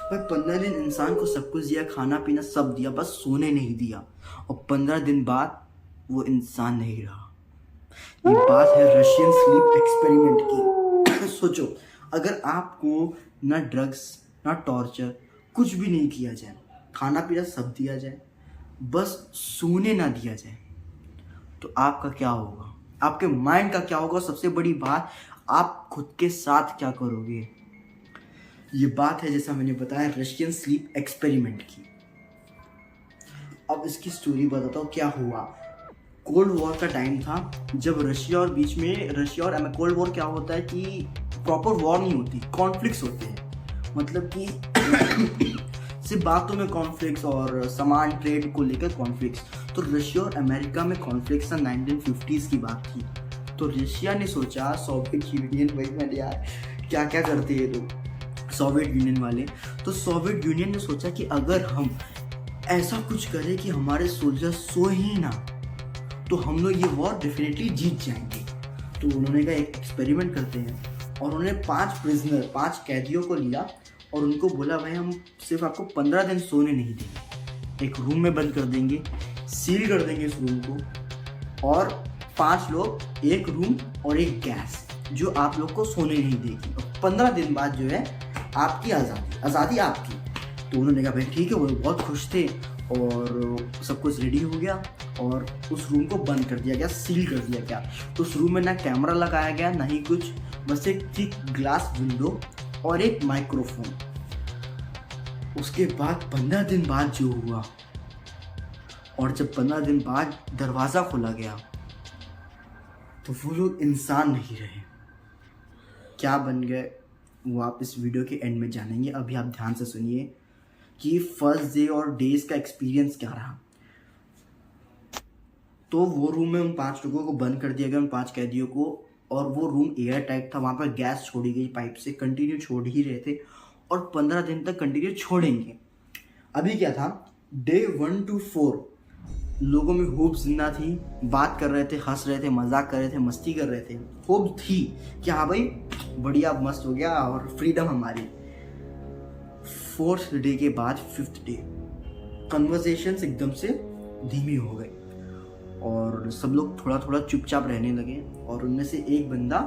भाई 15 दिन इंसान को सब कुछ दिया, खाना पीना सब दिया, बस सोने नहीं दिया। और 15 दिन बाद वो इंसान नहीं रहा। ये बात है रशियन स्लीप एक्सपेरिमेंट की। सोचो, अगर आपको ना ड्रग्स ना टॉर्चर कुछ भी नहीं किया जाए, खाना पीना सब दिया जाए, बस सोने ना दिया जाए, तो आपका क्या होगा? आपके माइंड का क्या होगा? सबसे बड़ी बात, आप खुद के साथ क्या करोगे? ये बात है, जैसा मैंने बताया, रशियन स्लीप एक्सपेरिमेंट की। अब इसकी स्टोरी बताता हूँ क्या हुआ। कोल्ड वॉर का टाइम था, जब रशिया और कोल्ड वॉर क्या होता है कि प्रॉपर वॉर नहीं होती, कॉन्फ्लिक्ट्स होते हैं। मतलब कि सिर्फ बातों में कॉन्फ्लिक्ट्स और सामान ट्रेड को लेकर कॉन्फ्लिक्ट्स। तो रशिया और अमेरिका में कॉन्फ्लिक्ट्स था, 1950s की बात थी। तो रशिया ने सोचा, सोवियत यूनियन, वही मैंने यार क्या क्या करते हैं तो सोवियत यूनियन वाले, तो सोवियत यूनियन ने सोचा कि अगर हम ऐसा कुछ करें कि हमारे सोल्जर सो ही ना, तो हम लोग ये वॉर डेफिनेटली जीत जाएंगे। तो उन्होंने कहा एक एक्सपेरिमेंट करते हैं, और उन्होंने 5 कैदियों को लिया और उनको बोला, भाई हम सिर्फ आपको 15 दिन सोने नहीं देंगे, एक रूम में बंद कर देंगे, सील कर देंगे इस रूम को, और 5 लोग, एक रूम और एक गैस, जो आप लोग को सोने नहीं देगी। और 15 दिन बाद जो है आपकी आज़ादी आपकी। तो उन्होंने कहा भाई ठीक है। वो बहुत खुश थे और सब कुछ रेडी हो गया और उस रूम को बंद कर दिया गया, सील कर दिया गया। तो उस रूम में ना कैमरा लगाया गया, ना ही कुछ, बस एक थिक ग्लास विंडो और एक माइक्रोफोन। उसके बाद 15 दिन बाद जो हुआ, और जब 15 दिन बाद दरवाज़ा खोला गया, तो वो लोग इंसान नहीं रहे। क्या बन गए वो आप इस वीडियो के एंड में जानेंगे। अभी आप ध्यान से सुनिए कि फर्स्ट डे और डेज का एक्सपीरियंस क्या रहा। तो वो रूम में उन 5 लोगों को बंद कर दिया गया, उन 5 कैदियों को, और वो रूम एयर टाइट था। वहाँ पर गैस छोड़ी गई पाइप से, कंटिन्यू छोड़ ही रहे थे, और 15 दिन तक कंटिन्यू छोड़ेंगे। अभी क्या था, डे 1 to 4 लोगों में होप जिंदा थी, बात कर रहे थे, हंस रहे थे, मजाक कर रहे थे, मस्ती कर रहे थे। होप थी कि हाँ भाई बढ़िया, मस्त हो गया और फ्रीडम हमारी। 4th डे के बाद 5th डे कन्वर्सेशंस एकदम से धीमी हो गई और सब लोग थोड़ा थोड़ा चुपचाप रहने लगे, और उनमें से एक बंदा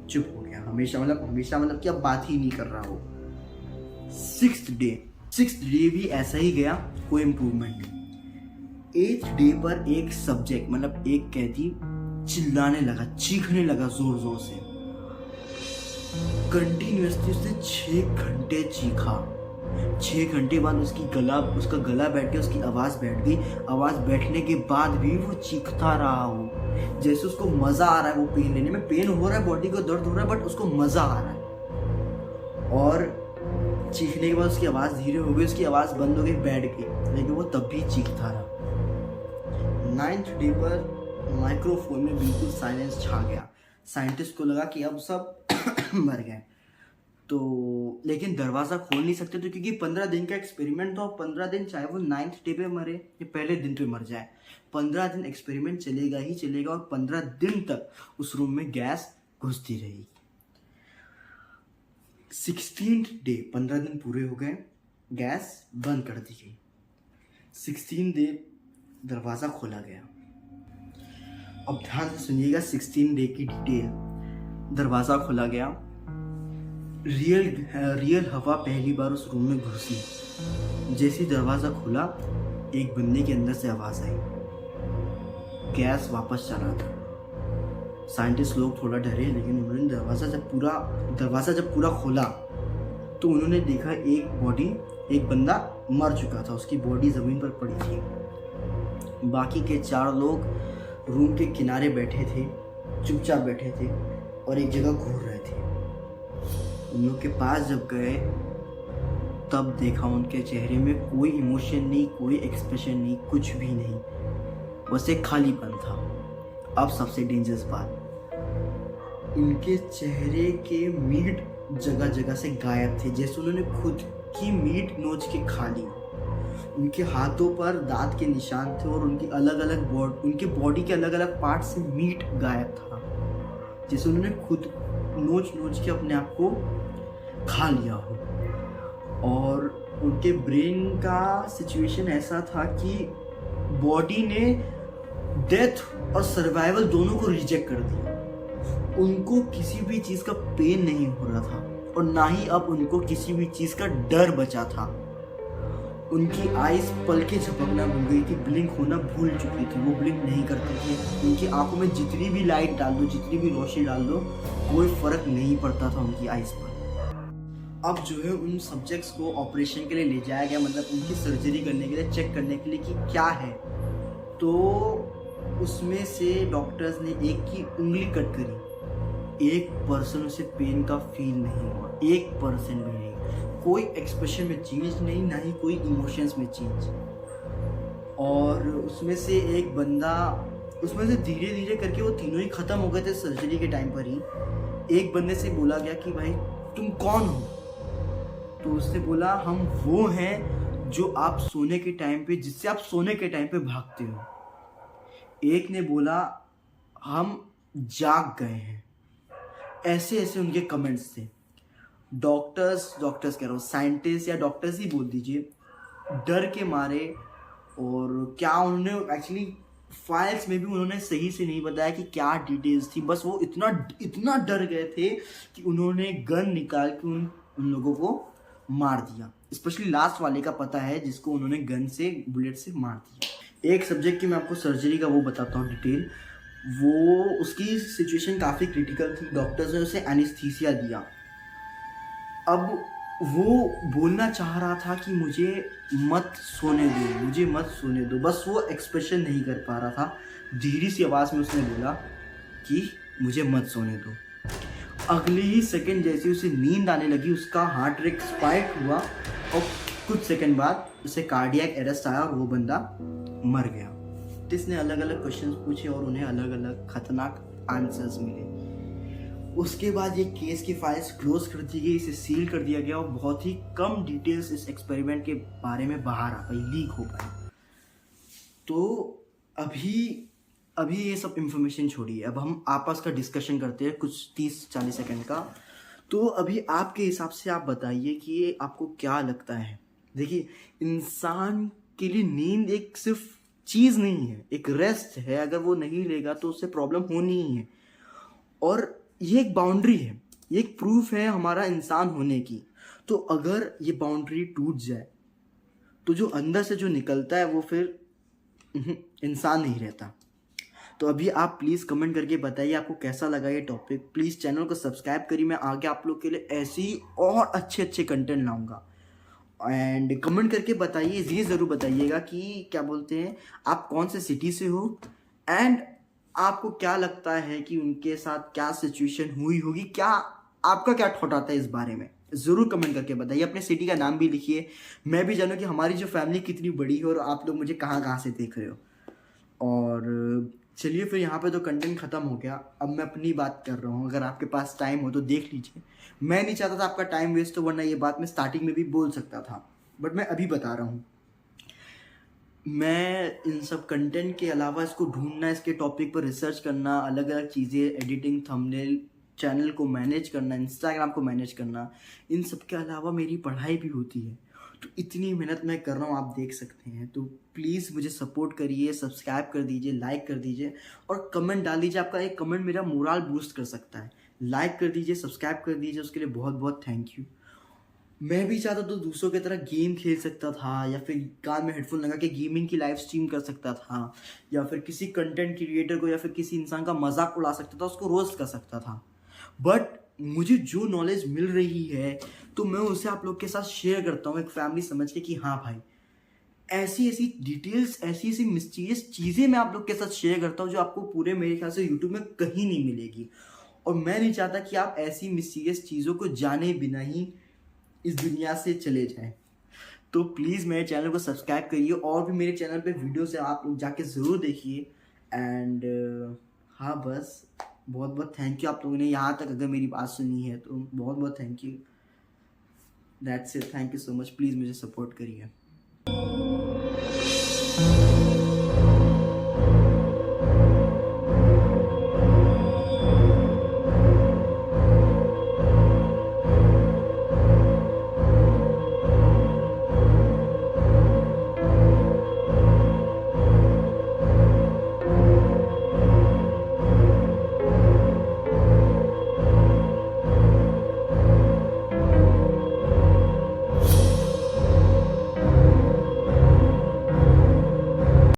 चुप हो गया, हमेशा मतलब कि अब बात ही नहीं कर रहा हो। 6th डे भी ऐसा ही गया, कोई इम्प्रूवमेंट नहीं। 8th डे पर एक सब्जेक्ट, मतलब एक कैदी चिल्लाने लगा, चीखने लगा जोर जोर से, कंटिन्यूअसली उसने 6 घंटे चीखा। 6 घंटे बाद उसका गला बैठ गया, उसकी आवाज़ बैठ गई। आवाज़ बैठने के बाद भी वो चीखता रहा हो, जैसे उसको मज़ा आ रहा है वो पेन लेने में। पेन हो रहा है, बॉडी को दर्द हो रहा है, बट उसको मज़ा आ रहा है। और चीखने के बाद उसकी आवाज़ धीरे हो गई, उसकी आवाज़ बंद हो गई, बैठ गई, लेकिन वो तब भी चीखता रहा। 9th डे पर माइक्रोफोन में बिल्कुल साइलेंस छा गया। साइंटिस्ट को लगा कि अब सब मर गए, तो लेकिन दरवाज़ा खोल नहीं सकते थे, क्योंकि 15 दिन का एक्सपेरिमेंट था। और 15 दिन, चाहे वो 9th डे पे मरे या पहले दिन पे मर जाए, 15 दिन एक्सपेरिमेंट चलेगा ही चलेगा, और 15 दिन तक उस रूम में गैस घुसती रहेगी। 16th डे, 15 दिन पूरे हो गए, गैस बंद कर दी गई। 16th डे दरवाज़ा खोला गया। अब ध्यान से सुनिएगा 16 डे की डिटेल। दरवाज़ा खोला गया, रियल हवा पहली बार उस रूम में घुसी। जैसे ही दरवाज़ा खुला, एक बंदे के अंदर से आवाज़ आई, गैस वापस चला था। साइंटिस्ट लोग थोड़ा डरे, लेकिन उन्होंने दरवाज़ा जब पूरा खोला, तो उन्होंने देखा एक बंदा मर चुका था, उसकी बॉडी ज़मीन पर पड़ी थी। बाकी के 4 लोग रूम के किनारे बैठे थे, चुपचाप बैठे थे और एक जगह घूर रहे थे। उन लोग के पास जब गए, तब देखा उनके चेहरे में कोई इमोशन नहीं, कोई एक्सप्रेशन नहीं, कुछ भी नहीं, बस एक खालीपन था। अब सबसे डेंजरस बात, उनके चेहरे के मीट जगह जगह से गायब थे, जैसे उन्होंने खुद की मीट नोच के खा ली। उनके हाथों पर दांत के निशान थे, और उनके बॉडी के अलग अलग पार्ट से मीट गायब था, जैसे उन्होंने खुद नोच के अपने आप को खा लिया हो। और उनके ब्रेन का सिचुएशन ऐसा था कि बॉडी ने डेथ और सर्वाइवल दोनों को रिजेक्ट कर दिया। उनको किसी भी चीज़ का पेन नहीं हो रहा था और ना ही अब उनको किसी भी चीज़ का डर बचा था। उनकी आइज पलके झपकना भूल गई थी, ब्लिंक होना भूल चुकी थी, वो ब्लिंक नहीं करती थी। उनकी आंखों में जितनी भी लाइट डाल दो, जितनी भी रोशनी डाल दो, कोई फर्क नहीं पड़ता था उनकी आइज पर। अब जो है उन सब्जेक्ट्स को ऑपरेशन के लिए ले जाया गया, मतलब उनकी सर्जरी करने के लिए, चेक करने के लिए कि क्या है। तो उसमें से डॉक्टर्स ने एक की उंगली कट करी, 1% उसे पेन का फील नहीं हुआ, 1% भी नहीं। कोई एक्सप्रेशन में चेंज नहीं, ना ही कोई इमोशंस में चेंज। और उसमें से एक बंदा, उसमें से धीरे धीरे करके वो तीनों ही ख़त्म हो गए थे सर्जरी के टाइम पर ही। एक बंदे से बोला गया कि भाई तुम कौन हो? तो उसने बोला हम वो हैं जो आप सोने के टाइम पे, जिससे आप सोने के टाइम पे भागते हो। एक ने बोला हम जाग गए हैं। ऐसे ऐसे उनके कमेंट्स थे। डॉक्टर्स कह रहा हूँ, साइंटिस्ट या डॉक्टर्स ही बोल दीजिए, डर के मारे। और क्या उन्होंने एक्चुअली फाइल्स में भी उन्होंने सही से नहीं बताया कि क्या डिटेल्स थी, बस वो इतना डर गए थे कि उन्होंने गन निकाल के उन लोगों को मार दिया। स्पेशली लास्ट वाले का पता है, जिसको उन्होंने गन से, बुलेट से मार दिया। एक सब्जेक्ट की मैं आपको सर्जरी का वो बताता हूँ डिटेल। वो उसकी सिचुएशन काफ़ी क्रिटिकल थी। डॉक्टर्स ने उसे एनेस्थीसिया दिया। अब वो बोलना चाह रहा था कि मुझे मत सोने दो, मुझे मत सोने दो, बस वो एक्सप्रेशन नहीं कर पा रहा था। धीरे सी आवाज़ में उसने बोला कि मुझे मत सोने दो। अगले ही सेकंड जैसे उसे नींद आने लगी, उसका हार्ट रेट स्पाइक हुआ और कुछ सेकंड बाद उसे कार्डियक अरेस्ट आया और वो बंदा मर गया। इसने अलग अलग क्वेश्चंस पूछे और उन्हें अलग अलग खतरनाक आंसर्स मिले। उसके बाद ये केस की फाइल्स क्लोज कर दी गई, इसे सील कर दिया गया और बहुत ही कम डिटेल्स इस एक्सपेरिमेंट के बारे में बाहर आ पाई, लीक हो पाई। तो अभी ये सब इंफॉर्मेशन छोड़िए, अब हम आपस का डिस्कशन करते हैं कुछ 30-40 सेकंड का। तो अभी आपके हिसाब से आप बताइए कि ये आपको क्या लगता है। देखिए, इंसान के लिए नींद एक सिर्फ चीज़ नहीं है, एक रेस्ट है। अगर वो नहीं लेगा तो उससे प्रॉब्लम होनी ही है। और ये एक बाउंड्री है, ये एक प्रूफ है हमारा इंसान होने की। तो अगर ये बाउंड्री टूट जाए तो जो अंदर से जो निकलता है वो फिर इंसान नहीं रहता। तो अभी आप प्लीज़ कमेंट करके बताइए आपको कैसा लगा ये टॉपिक। प्लीज़ चैनल को सब्सक्राइब करिए, मैं आगे आप लोग के लिए ऐसे ही और अच्छे कंटेंट लाऊंगा। एंड कमेंट करके बताइए, ये ज़रूर बताइएगा कि क्या बोलते हैं, आप कौन से सिटी से हो एंड आपको क्या लगता है कि उनके साथ क्या सिचुएशन हुई होगी, क्या आपका क्या थॉट आता है इस बारे में। ज़रूर कमेंट करके बताइए। अपने सिटी का नाम भी लिखिए, मैं भी जानूँ कि हमारी जो फैमिली कितनी बड़ी है और आप लोग मुझे कहाँ से देख रहे हो। और चलिए फिर, यहाँ पे तो कंटेंट ख़त्म हो गया। अब मैं अपनी बात कर रहा हूँ। अगर आपके पास टाइम हो तो देख लीजिए। मैं नहीं चाहता था आपका टाइम वेस्ट हो, वरना ये बात मैं स्टार्टिंग में भी बोल सकता था, बट मैं अभी बता रहा हूँ। मैं इन सब कंटेंट के अलावा इसको ढूंढना, इसके टॉपिक पर रिसर्च करना, अलग अलग चीज़ें, एडिटिंग, थंबनेल, चैनल को मैनेज करना, इंस्टाग्राम को मैनेज करना, इन सब के अलावा मेरी पढ़ाई भी होती है। तो इतनी मेहनत मैं कर रहा हूँ, आप देख सकते हैं। तो प्लीज़ मुझे सपोर्ट करिए, सब्सक्राइब कर दीजिए, लाइक कर दीजिए और कमेंट डाल दीजिए। आपका एक कमेंट मेरा मोरल बूस्ट कर सकता है। लाइक कर दीजिए, सब्सक्राइब कर दीजिए, उसके लिए बहुत बहुत थैंक यू। मैं भी चाहता तो दूसरों की तरह गेम खेल सकता था, या फिर कान में हेडफोन लगा के गेमिंग की लाइव स्ट्रीम कर सकता था, या फिर किसी कंटेंट क्रिएटर को या फिर किसी इंसान का मजाक उड़ा सकता था, उसको रोस्ट कर सकता था। बट मुझे जो नॉलेज मिल रही है तो मैं उसे आप लोग के साथ शेयर करता हूँ, एक फैमिली समझ के कि हाँ भाई, ऐसी ऐसी डिटेल्स, ऐसी ऐसी मिस्टीरियस चीज़ें मैं आप लोग के साथ शेयर करता हूँ जो आपको पूरे मेरे ख्याल से यूट्यूब में कहीं नहीं मिलेगी। और मैं नहीं चाहता कि आप ऐसी मिस्टीरियस चीज़ों को जाने बिना ही इस दुनिया से चले जाएं। तो प्लीज़ मेरे चैनल को सब्सक्राइब करिए और भी मेरे चैनल पे वीडियोस है, आप लोग जाके ज़रूर देखिए। एंड हाँ, बस बहुत बहुत थैंक यू आप लोगों ने यहाँ तक अगर मेरी बात सुनी है तो बहुत बहुत thank you. That's it, thank you so much. Please मुझे सपोर्ट करिए।